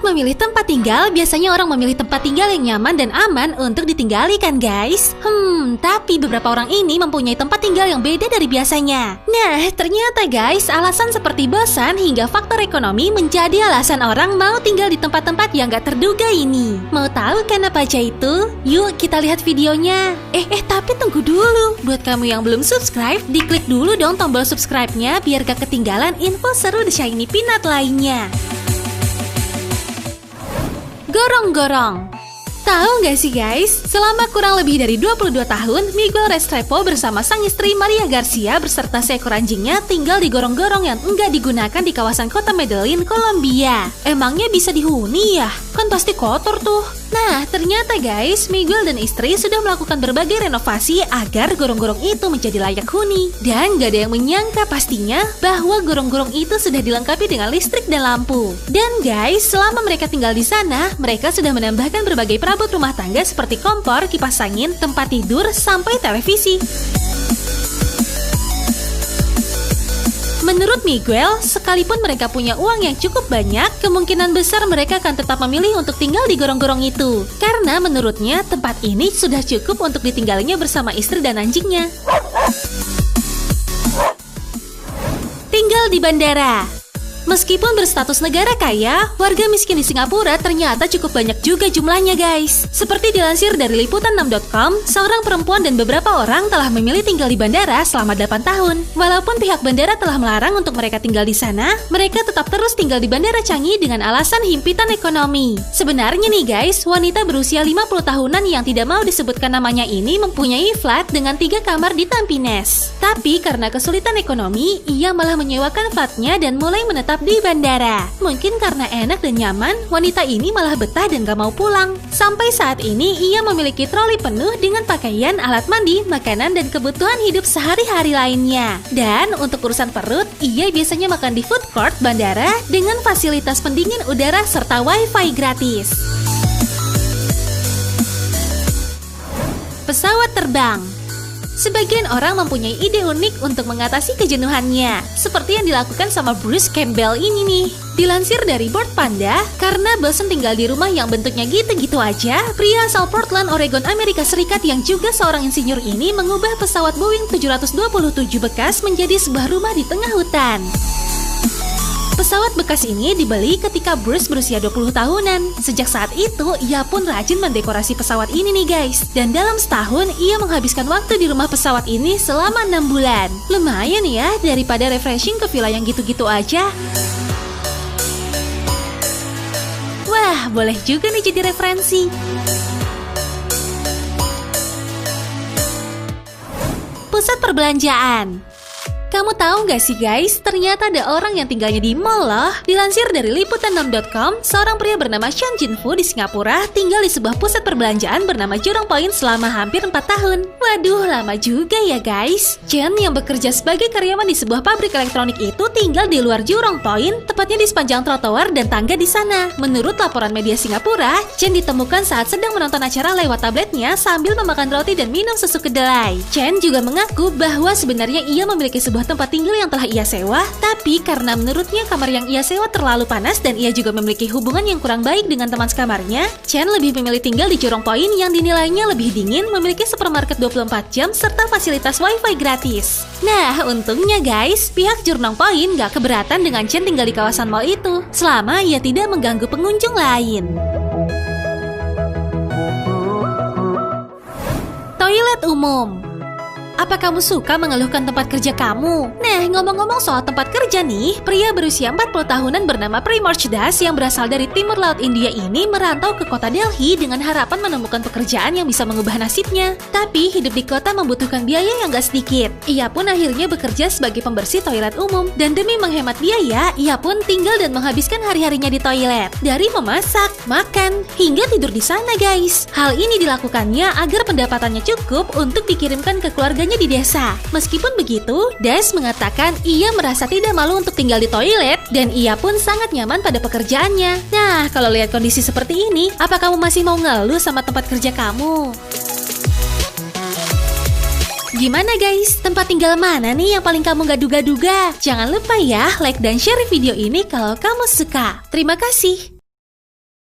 memilih tempat tinggal, biasanya orang memilih tempat tinggal yang nyaman dan aman untuk ditinggali kan guys? Tapi beberapa orang ini mempunyai tempat tinggal yang beda dari biasanya. Nah, ternyata guys, alasan seperti bosan hingga faktor ekonomi menjadi alasan orang mau tinggal di tempat-tempat yang gak terduga ini. Mau tahu kan apa aja itu? Yuk kita lihat videonya. Tapi tunggu dulu. Buat kamu yang belum subscribe, diklik dulu dong tombol subscribe-nya biar gak ketinggalan info seru The Shiny Peanut lainnya. Gorong-gorong. Tahu nggak sih guys, selama kurang lebih dari 22 tahun, Miguel Restrepo bersama sang istri Maria Garcia beserta seekor anjingnya tinggal di gorong-gorong yang enggak digunakan di kawasan kota Medellin, Kolombia. Emangnya bisa dihuni ya? Kan pasti kotor tuh. Nah, ternyata guys, Miguel dan istri sudah melakukan berbagai renovasi agar gorong-gorong itu menjadi layak huni. Dan gak ada yang menyangka pastinya bahwa gorong-gorong itu sudah dilengkapi dengan listrik dan lampu. Dan guys, selama mereka tinggal di sana, mereka sudah menambahkan berbagai perabot rumah tangga seperti kompor, kipas angin, tempat tidur, sampai televisi. Menurut Miguel, sekalipun mereka punya uang yang cukup banyak, kemungkinan besar mereka akan tetap memilih untuk tinggal di gorong-gorong itu. Karena menurutnya, tempat ini sudah cukup untuk ditinggalinya bersama istri dan anjingnya. Tinggal di bandara. Meskipun berstatus negara kaya, warga miskin di Singapura ternyata cukup banyak juga jumlahnya guys. Seperti dilansir dari liputan6.com, seorang perempuan dan beberapa orang telah memilih tinggal di bandara selama 8 tahun. Walaupun pihak bandara telah melarang untuk mereka tinggal di sana, mereka tetap terus tinggal di Bandara Changi dengan alasan himpitan ekonomi. Sebenarnya nih guys, wanita berusia 50 tahunan yang tidak mau disebutkan namanya ini mempunyai flat dengan 3 kamar di Tampines. Tapi karena kesulitan ekonomi, ia malah menyewakan flatnya dan mulai menetap di bandara. Mungkin karena enak dan nyaman, wanita ini malah betah dan gak mau pulang. Sampai saat ini, ia memiliki troli penuh dengan pakaian, alat mandi, makanan, dan kebutuhan hidup sehari-hari lainnya. Dan untuk urusan perut, ia biasanya makan di food court bandara dengan fasilitas pendingin udara serta wifi gratis. Pesawat terbang. Sebagian orang mempunyai ide unik untuk mengatasi kejenuhannya, seperti yang dilakukan sama Bruce Campbell ini nih. Dilansir dari Board Panda, karena bosan tinggal di rumah yang bentuknya gitu-gitu aja, pria asal Portland, Oregon, Amerika Serikat yang juga seorang insinyur ini mengubah pesawat Boeing 727 bekas menjadi sebuah rumah di tengah hutan. Pesawat bekas ini dibeli ketika Bruce berusia 20 tahunan. Sejak saat itu, ia pun rajin mendekorasi pesawat ini nih guys. Dan dalam setahun, ia menghabiskan waktu di rumah pesawat ini selama 6 bulan. Lumayan ya, daripada refreshing ke villa yang gitu-gitu aja. Wah, boleh juga nih jadi referensi. Pusat perbelanjaan. Kamu tahu nggak sih guys, ternyata ada orang yang tinggalnya di mall loh. Dilansir dari liputan6.com, seorang pria bernama Sean Jinfu di Singapura tinggal di sebuah pusat perbelanjaan bernama Jurong Point selama hampir 4 tahun. Waduh, lama juga ya guys. Chen yang bekerja sebagai karyawan di sebuah pabrik elektronik itu tinggal di luar Jurong Point, tepatnya di sepanjang trotoar dan tangga di sana. Menurut laporan media Singapura, Chen ditemukan saat sedang menonton acara lewat tabletnya sambil memakan roti dan minum susu kedelai. Chen juga mengaku bahwa sebenarnya ia memiliki sebuah tempat tinggal yang telah ia sewa, tapi karena menurutnya kamar yang ia sewa terlalu panas dan ia juga memiliki hubungan yang kurang baik dengan teman sekamarnya, Chen lebih memilih tinggal di Jurong Point yang dinilainya lebih dingin, memiliki supermarket 24 jam, serta fasilitas wifi gratis. Nah, untungnya guys, pihak Jurong Point gak keberatan dengan Chen tinggal di kawasan mall itu, selama ia tidak mengganggu pengunjung lain. Toilet umum. Apa kamu suka mengeluhkan tempat kerja kamu? Nah, ngomong-ngomong soal tempat kerja nih, pria berusia 40 tahunan bernama Primarch Das yang berasal dari timur laut India ini merantau ke kota Delhi dengan harapan menemukan pekerjaan yang bisa mengubah nasibnya. Tapi hidup di kota membutuhkan biaya yang gak sedikit. Ia pun akhirnya bekerja sebagai pembersih toilet umum. Dan demi menghemat biaya, ia pun tinggal dan menghabiskan hari-harinya di toilet. Dari memasak, makan, hingga tidur di sana guys. Hal ini dilakukannya agar pendapatannya cukup untuk dikirimkan ke keluarga di desa. Meskipun begitu, Das mengatakan ia merasa tidak malu untuk tinggal di toilet dan ia pun sangat nyaman pada pekerjaannya. Nah, kalau lihat kondisi seperti ini, apa kamu masih mau ngeluh sama tempat kerja kamu? Gimana guys? Tempat tinggal mana nih yang paling kamu gak duga-duga? Jangan lupa ya, like dan share video ini kalau kamu suka. Terima kasih.